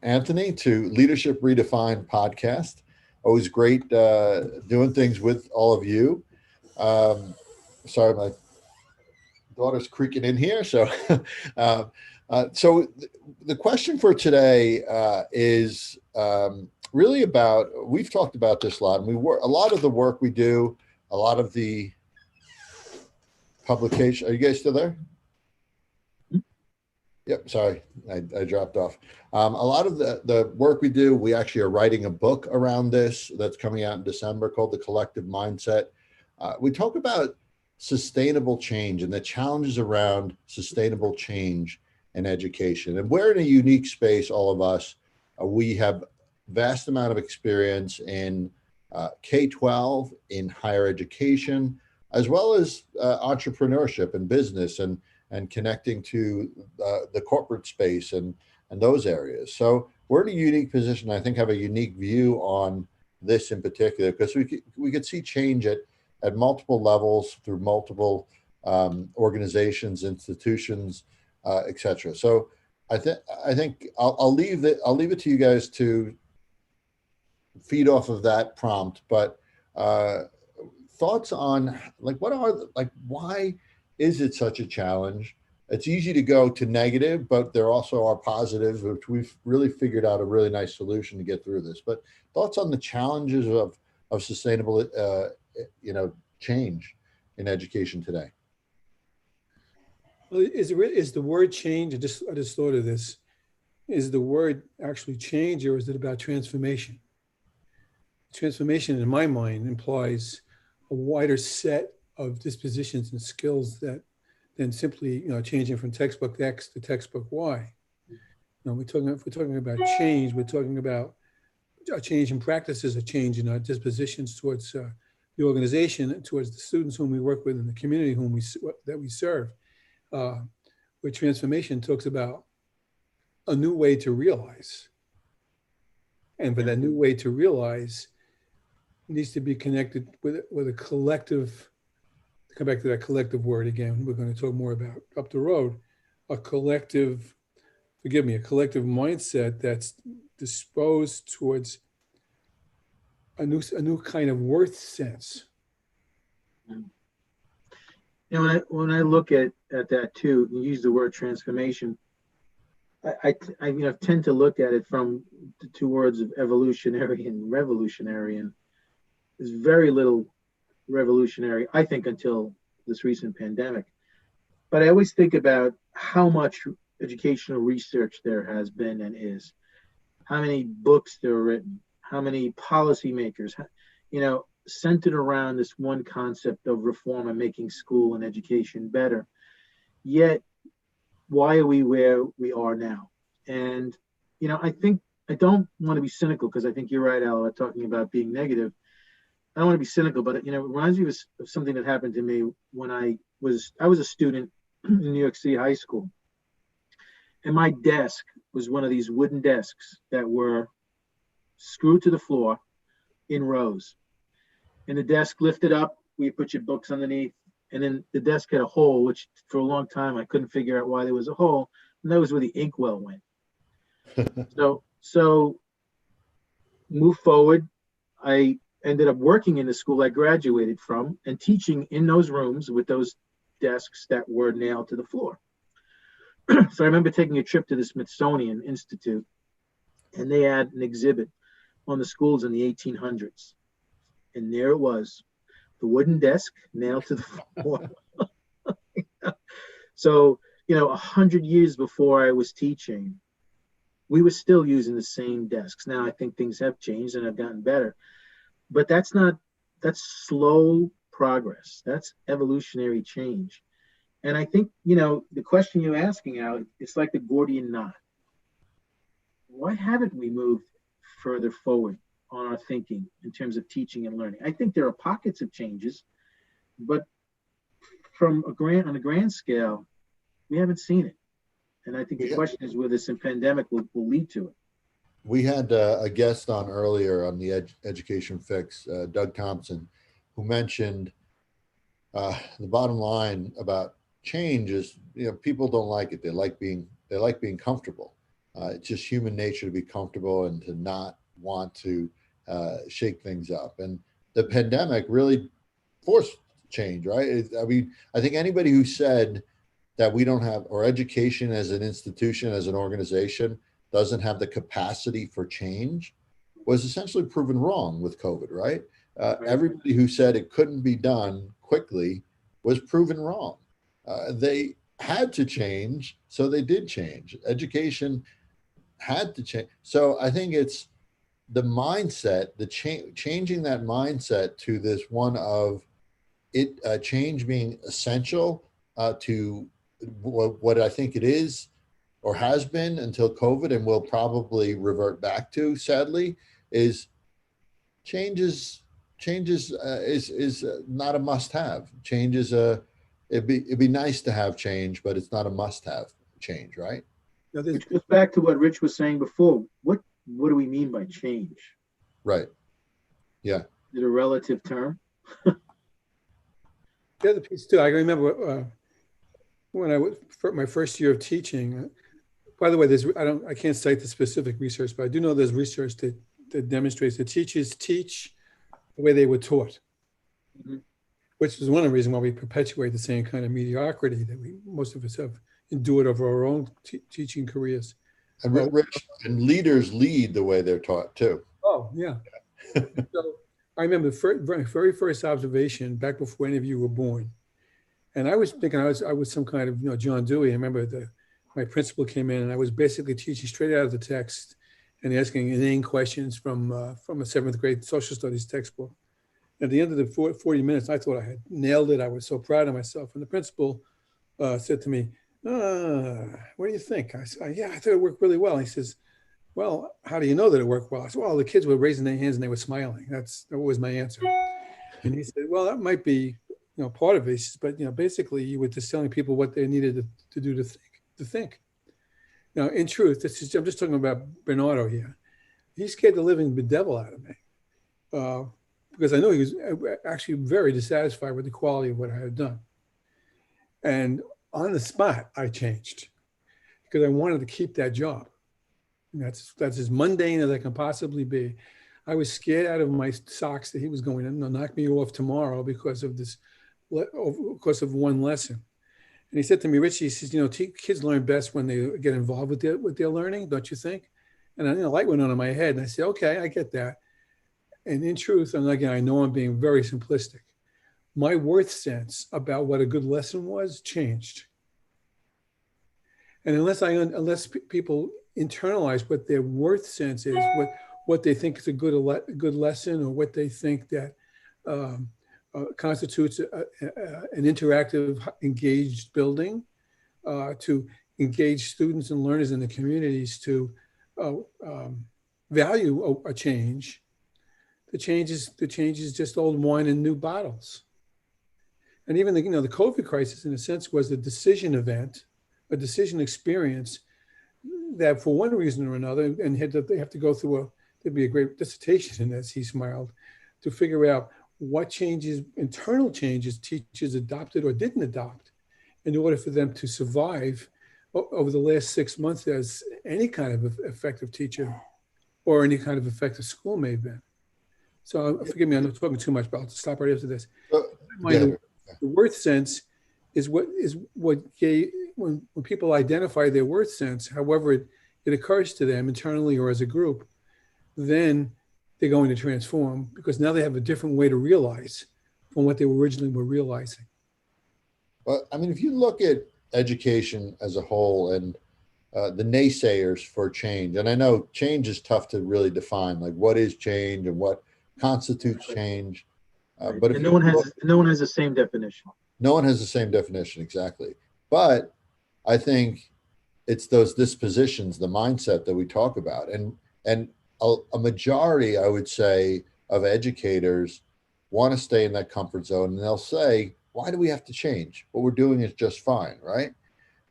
Anthony, to Leadership Redefined podcast. Always great doing things with all of you. Um, Sorry, my daughter's creaking in here. So, uh, the question for today is really about. We've talked about this a lot, and we work a lot of the work we do, a lot of the publication. Are you guys still there? Yep, sorry, I dropped off. A lot of the work we do, we actually are writing a book around this that's coming out in December called The Collective Mindset. We talk about sustainable change and the challenges around sustainable change in education. And we're in a unique space, all of us. We have vast amount of experience in K-12, in higher education, as well as entrepreneurship and business and connecting to the corporate space and those areas. So we're in a unique position. I think have a unique view on this in particular because we could see change at multiple levels through multiple organizations, institutions, etc. So I think I'll leave it to you guys to feed off of that prompt. But thoughts on like why is it such a challenge? It's easy to go to negative, but there also are positives, which we've really figured out a really nice solution to get through this. But thoughts on the challenges of sustainable, change in education today? Well, is the word change? I just thought of this. Is the word actually change, or is it about transformation? Transformation, in my mind, implies a wider set of dispositions and skills than simply changing from textbook X to textbook Y. If we're talking about change, we're talking about a change in practices, a change in our dispositions towards the organization, towards the students whom we work with, and the community that we serve. Where transformation talks about a new way to realize, and for that new way to realize needs to be connected with a collective. Come back to that collective word again. We're going to talk more about up the road. A collective mindset that's disposed towards a new kind of worth sense. When I look at that too, you use the word transformation. I tend to look at it from the two words of evolutionary and revolutionary, and there's very little revolutionary, I think, until this recent pandemic. But I always think about how much educational research there has been and is, how many books there are written, how many policymakers, centered around this one concept of reform and making school and education better. Yet, why are we where we are now? And, I think I don't want to be cynical because I think you're right, Al, talking about being negative. I don't want to be cynical, but it reminds me of something that happened to me when I was a student in New York City high school, and my desk was one of these wooden desks that were screwed to the floor in rows, and the desk lifted up. We put your books underneath, and then the desk had a hole, which for a long time I couldn't figure out why there was a hole, and that was where the inkwell went. So move forward. I ended up working in the school I graduated from and teaching in those rooms with those desks that were nailed to the floor. So I remember taking a trip to the Smithsonian Institute, and they had an exhibit on the schools in the 1800s. And there it was, the wooden desk nailed to the floor. So, 100 years before I was teaching, we were still using the same desks. Now I think things have changed and have gotten better. But that's slow progress. That's evolutionary change. And I think, the question you're asking out, it's like the Gordian knot. Why haven't we moved further forward on our thinking in terms of teaching and learning? I think there are pockets of changes, but on a grand scale, we haven't seen it. And I think the question is whether this pandemic will lead to it. We had a guest on earlier on the Education Fix, Doug Thompson, who mentioned the bottom line about change is, people don't like it. They like being comfortable. It's just human nature to be comfortable and to not want to shake things up. And the pandemic really forced change, right? I mean, I think anybody who said that we don't have, or education as an institution, as an organization, doesn't have the capacity for change was essentially proven wrong with COVID, right? Right. Everybody who said it couldn't be done quickly was proven wrong. They had to change, so they did change. Education had to change. So I think it's the mindset, the changing that mindset to this one of it change being essential to what I think it is or has been until COVID, and will probably revert back to, sadly, is changes. Changes is not a must-have. Change is a it'd be nice to have change, but it's not a must-have change, right? Now, there's, Which goes back to what Rich was saying before. What do we mean by change? Right. Yeah. Is it a relative term? the other piece too, I remember when I was for my first year of teaching. By the way, I can't cite the specific research, but I do know there's research that demonstrates that teachers teach the way they were taught, Mhm. which is one of the reasons why we perpetuate the same kind of mediocrity that most of us have endured over our own teaching careers. And Well, Rich, and leaders lead the way they're taught too. Oh, yeah. So I remember the very first observation back before any of you were born. And I was thinking I was some kind of, John Dewey. I remember my principal came in and I was basically teaching straight out of the text and asking inane questions from a seventh grade social studies textbook. At the end of the 40 minutes, I thought I had nailed it. I was so proud of myself. And the principal said to me, what do you think? I said, yeah, I thought it worked really well. He says, well, how do you know that it worked well? I said, well, the kids were raising their hands and they were smiling. That was my answer. And he said, well, that might be, part of it. But, basically you were just telling people what they needed to do to think. Now, in truth, I'm just talking about Bernardo here. He scared the living devil out of me because I know he was actually very dissatisfied with the quality of what I had done. And on the spot, I changed because I wanted to keep that job. And that's as mundane as I can possibly be. I was scared out of my socks that he was going to knock me off tomorrow because of one lesson. And he said to me, Richie, he says, kids learn best when they get involved with their learning, don't you think? And a light went on in my head, and I said, okay, I get that. And in truth, and again, I know I'm being very simplistic, my worth sense about what a good lesson was changed. And unless people internalize what their worth sense is, what they think is a good lesson, or what they think that constitutes an interactive, engaged building to engage students and learners in the communities to value a change. The change is just old wine in new bottles. And even the COVID crisis, in a sense, was a decision event, a decision experience that, for one reason or another, and they have to go through there'd be a great dissertation in this. He smiled to figure out what internal changes teachers adopted or didn't adopt in order for them to survive over the last 6 months as any kind of effective teacher or any kind of effective school may have been. So forgive me, I'm not talking too much, but I'll stop right after this. The worth sense is what gave, when people identify their worth sense, however it occurs to them internally or as a group, then they're going to transform because now they have a different way to realize from what they originally were realizing. Well, I mean, if you look at education as a whole and the naysayers for change, and I know change is tough to really define, like what is change and what constitutes change. But if no one has the same definition. No one has the same definition, exactly. But I think it's those dispositions, the mindset that we talk about, and a majority, I would say, of educators want to stay in that comfort zone, and they'll say, "Why do we have to change? What we're doing is just fine, right?"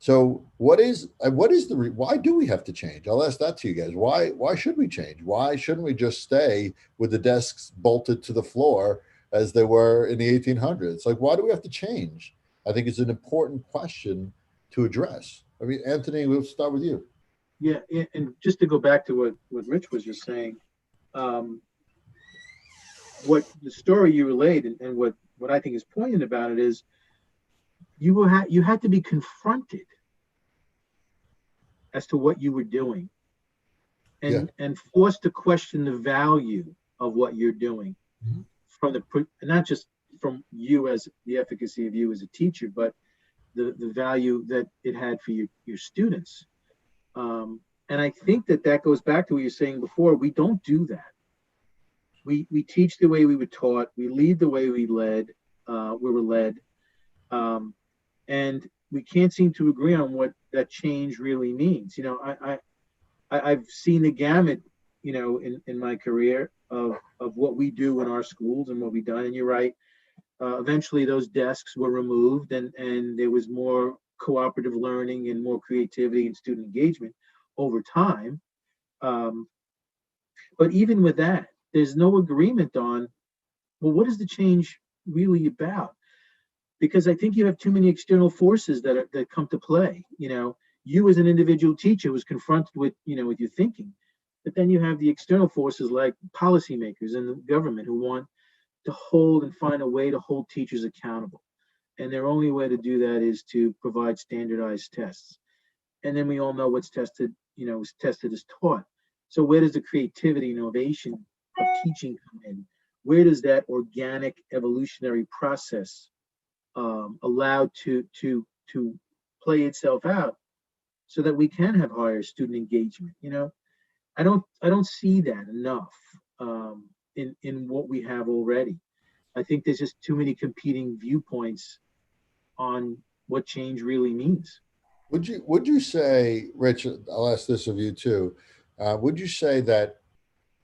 So, why do we have to change? I'll ask that to you guys. Why should we change? Why shouldn't we just stay with the desks bolted to the floor as they were in the 1800s? Like, why do we have to change? I think it's an important question to address. I mean, Anthony, we'll start with you. Yeah, and just to go back to what Rich was just saying, um, what the story you relayed and what I think is poignant about it is you had to be confronted as to what you were doing Yeah, and forced to question the value of what you're doing Mhm. from the not just from you as the efficacy of you as a teacher, but the value that it had for your students. And I think that goes back to what you're saying before. We don't do that. We teach the way we were taught. We lead the way we were led, um, and we can't seem to agree on what that change really means. I've seen the gamut, in my career of what we do in our schools and what we've done. And you're right. Eventually, those desks were removed, and there was more cooperative learning and more creativity and student engagement over time. Um, but even with that, there's no agreement on, well, what is the change really about? Because I think you have too many external forces that come to play. You as an individual teacher was confronted with your thinking, but then you have the external forces like policymakers and the government who want to hold and find a way to hold teachers accountable. And their only way to do that is to provide standardized tests. And then we all know what's tested, is tested is taught. So where does the creativity, innovation of teaching come in? Where does that organic evolutionary process allowed to play itself out so that we can have higher student engagement? I don't see that enough in what we have already. I think there's just too many competing viewpoints on what change really means. would you say, Rich? I'll ask this of you too. Would you say that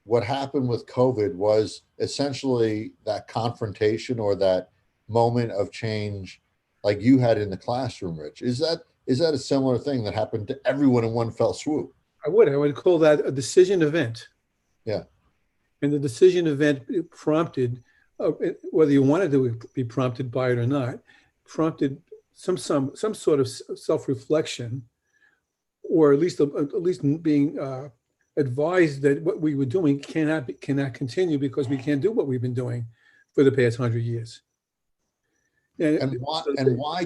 what happened with COVID was essentially that confrontation or that moment of change, like you had in the classroom, Rich? Is that a similar thing that happened to everyone in one fell swoop? I would call that a decision event. Yeah. And the decision event prompted, whether you wanted to be prompted by it or not, prompted some sort of self-reflection, or at least being advised that what we were doing cannot continue because we can't do what we've been doing for the past 100 years. And And why so, and why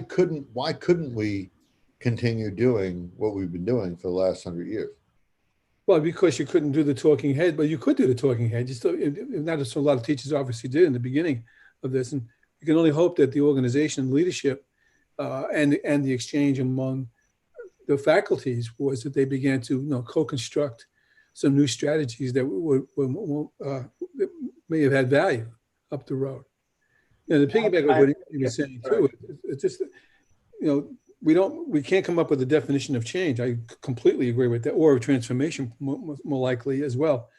couldn't we continue doing what we've been doing for the last 100 years? well, because you couldn't do the talking head, but you could do the talking head. You still, not as a lot of teachers obviously did in the beginning of this, and you can only hope that the organization leadership and the exchange among the faculties was that they began to co-construct some new strategies that may have had value up the road. The piggyback of I, what he yeah, was saying sorry. too, it's just we can't come up with a definition of change. I completely agree with that, or of transformation more likely as well.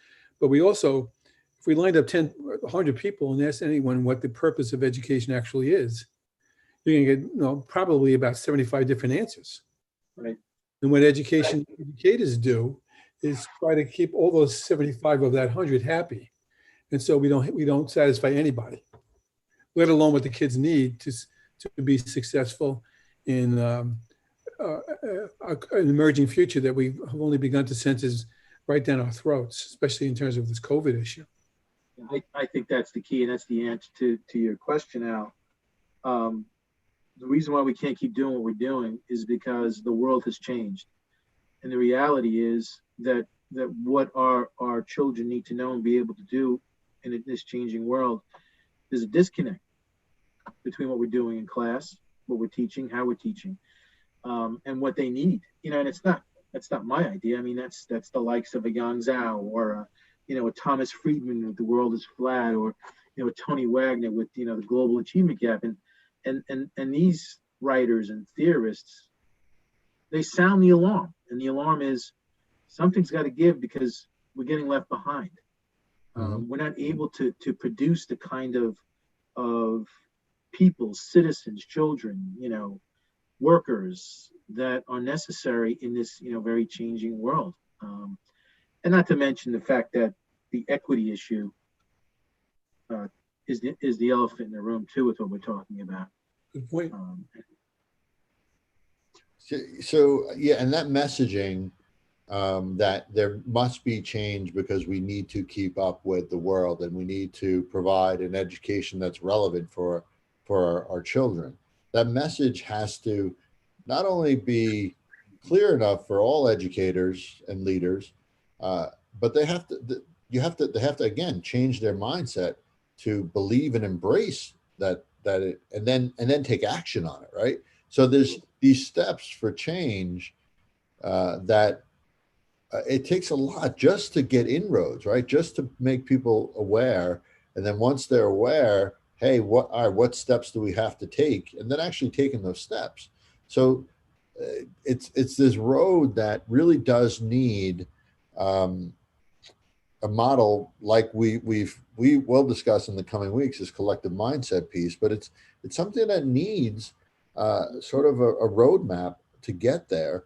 But we also, if we lined up 10, 100 people and asked anyone what the purpose of education actually is, you're going to get probably about 75 different answers. Right. And what educators do is try to keep all those 75 of that 100 happy. And so we don't satisfy anybody, let alone what the kids need to be successful in an emerging future that we have only begun to sense is right down our throats, especially in terms of this COVID issue. I think that's the key, and that's the answer to your question, Al. Um, the reason why we can't keep doing what we're doing is because the world has changed. And the reality is that what our children need to know and be able to do in this changing world, there's a disconnect between what we're doing in class, what we're teaching, how we're teaching, and what they need. And that's not my idea. I mean, that's the likes of a Yang Zhao or a Thomas Friedman with The World is Flat, or a Tony Wagner with the Global Achievement Gap, and these writers and theorists, they sound the alarm, and the alarm is something's got to give because we're getting left behind. Mhm. We're not able to produce the kind of people, citizens, children, workers that are necessary in this very changing world. And not to mention the fact that the equity issue uh, is the elephant in the room too with what we're talking about. Good point. So yeah, and that messaging that there must be change because we need to keep up with the world and we need to provide an education that's relevant for our children. That message has to not only be clear enough for all educators and leaders, uh, but they have to again change their mindset to believe and embrace that it, and then take action on it, right? So there's these steps for change that it takes a lot just to get inroads, right? Just to make people aware, and then once they're aware, hey, all right, what steps do we have to take, and then actually taking those steps. So it's this road that really does need um, a model like we will discuss in the coming weeks, this collective mindset piece, but it's something that needs sort of a roadmap to get there,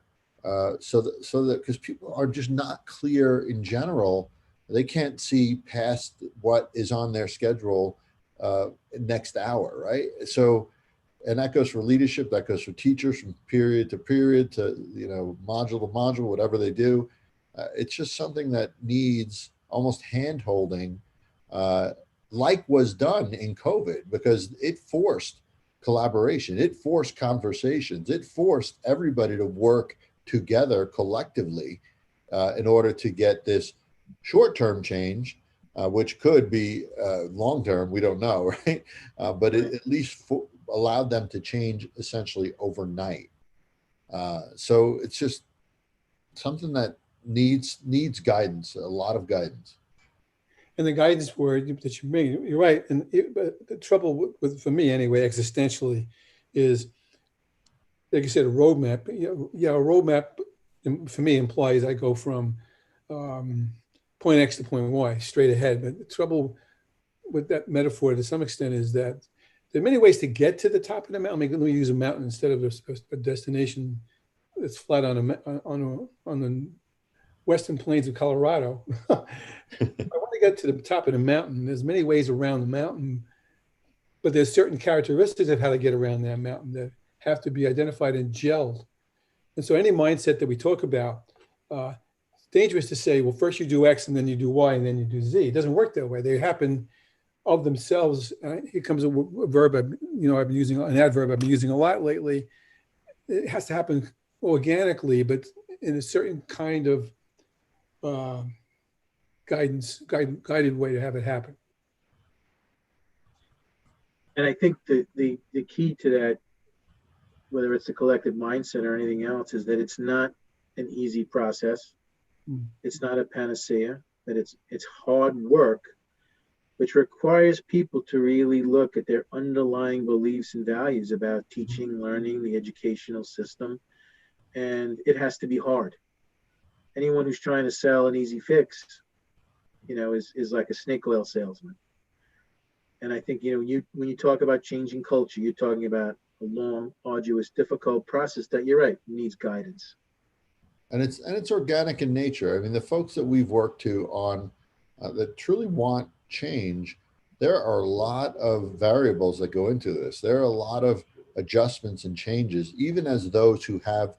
so that because people are just not clear in general, they can't see past what is on their schedule next hour, right? So, and that goes for leadership, that goes for teachers, from period to period to module to module, whatever they do. It's just something that needs almost hand holding, uh, like was done in COVID, because it forced collaboration, it forced conversations, it forced everybody to work together collectively in order to get this short term change, which could be long term, we don't know, right? But it Right. at least allowed them to change essentially overnight. So it's just something that needs guidance, a lot of guidance. And the guidance word that you made, you're right. And but the trouble with, for me anyway, existentially, is like you said, a roadmap. Yeah, a roadmap for me implies I go from um, point X to point Y straight ahead. But the trouble with that metaphor to some extent is that there are many ways to get to the top of the mountain. Let me use a mountain instead of a destination that's flat on the western plains of Colorado. I want to get to the top of the mountain. There's many ways around the mountain, but there's certain characteristics of how to get around that mountain that have to be identified and gelled. And so any mindset that we talk about, it's dangerous to say, well, first you do X and then you do Y and then you do Z. It doesn't work that way. They happen of themselves. Here comes a verb, I've been using an adverb I've been using a lot lately. It has to happen organically, but in a certain kind of uh, guided way to have it happen. And I think the key to that, whether it's a collective mindset or anything else, is that it's not an easy process. Mm. It's not a panacea, that it's hard work, which requires people to really look at their underlying beliefs and values about teaching, learning, the educational system. And it has to be hard. Anyone who's trying to sell an easy fix, is like a snake oil salesman. And I think, when you talk about changing culture, you're talking about a long, arduous, difficult process that, you're right, needs guidance. And it's organic in nature. I mean, the folks that we've worked to on that truly want change, there are a lot of variables that go into this. There are a lot of adjustments and changes, even as those who have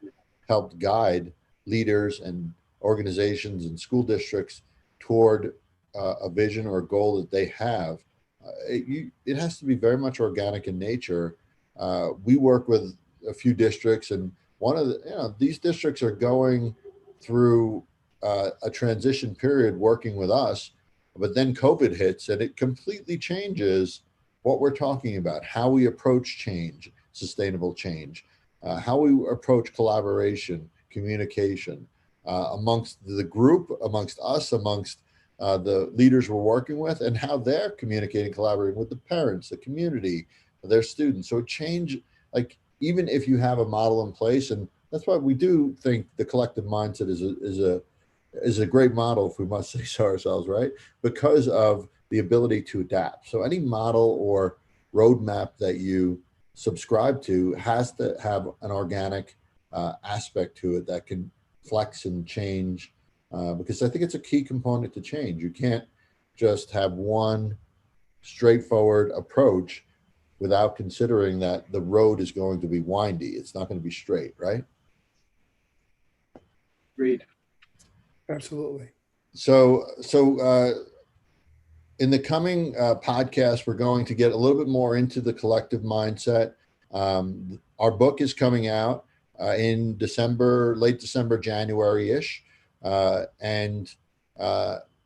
helped guide leaders and organizations and school districts toward a vision or a goal that they have. It has to be very much organic in nature. We work with a few districts, and one of these districts are going through a transition period working with us, but then COVID hits and it completely changes what we're talking about, how we approach change, sustainable change, how we approach collaboration, communication amongst the group, amongst us, amongst the leaders we're working with, and how they're communicating, collaborating with the parents, the community, their students. So change, like, even if you have a model in place, and that's why we do think the collective mindset is a great model, if we must say so ourselves, right? Because of the ability to adapt. So any model or roadmap that you subscribe to has to have an organic aspect to it that can flex and change, because I think it's a key component to change. You can't just have one straightforward approach without considering that the road is going to be windy. It's not going to be straight, right? Agreed. Absolutely. So in the coming podcast, we're going to get a little bit more into the collective mindset. Our book is coming out in December, late December, January-ish. And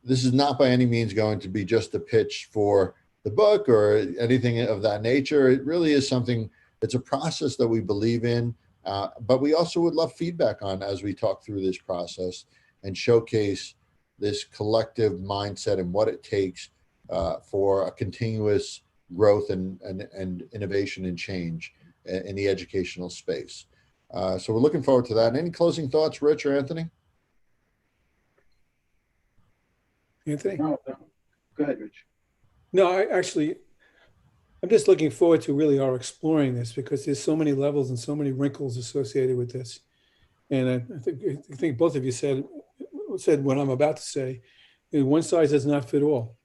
this is not by any means going to be just a pitch for the book or anything of that nature. It really is something, it's a process that we believe in, but we also would love feedback on as we talk through this process and showcase this collective mindset and what it takes for a continuous growth and innovation and change in the educational space. So we're looking forward to that. Any closing thoughts, Rich or Anthony? Anthony? No, no. Go ahead, Rich. No, I'm just looking forward to really our exploring this, because there's so many levels and so many wrinkles associated with this. And I think both of you said what I'm about to say. One size does not fit all.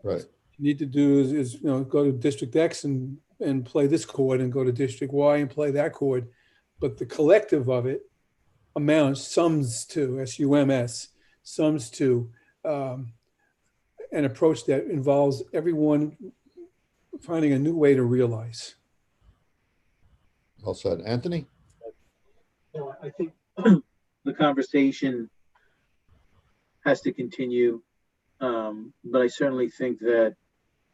Right. You need to do is go to District X and play this chord, and go to District Y and play that chord. But the collective of it sums to, S-U-M-S, sums to an approach that involves everyone finding a new way to realize. Well said. Anthony? I think the conversation has to continue, but I certainly think that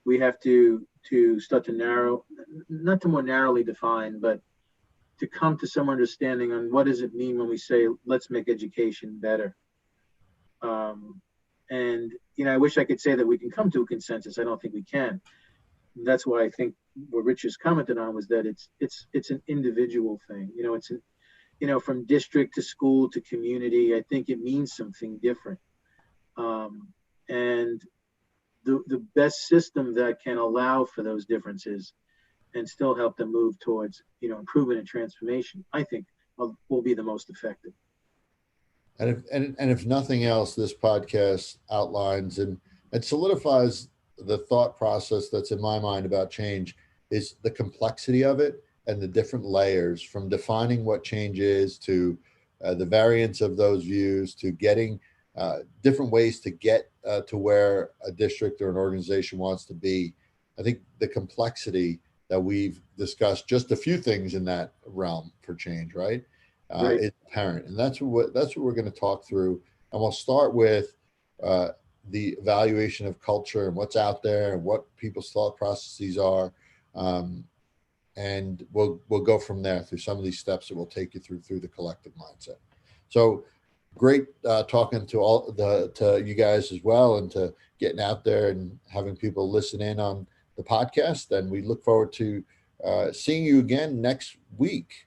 we have to start to narrow, not to more narrowly define, but to come to some understanding on what does it mean when we say, let's make education better. And I wish I could say that we can come to a consensus. I don't think we can. That's why I think what Rich has commented on was that it's an individual thing. It's from district to school to community. I think it means something different. And the best system that can allow for those differences and still help them move towards improvement and transformation, I think will be the most effective. And if nothing else, this podcast outlines and solidifies the thought process that's in my mind about change, is the complexity of it and the different layers, from defining what change is to the variance of those views, to getting different ways to get to where a district or an organization wants to be. I think the complexity that we've discussed, just a few things in that realm for change, right? Right. Is apparent, and that's what we're going to talk through. And we'll start with the evaluation of culture and what's out there and what people's thought processes are, and we'll go from there through some of these steps that we'll take you through the collective mindset. So great talking to you guys as well, and to getting out there and having people listen in on the podcast. And we look forward to seeing you again next week.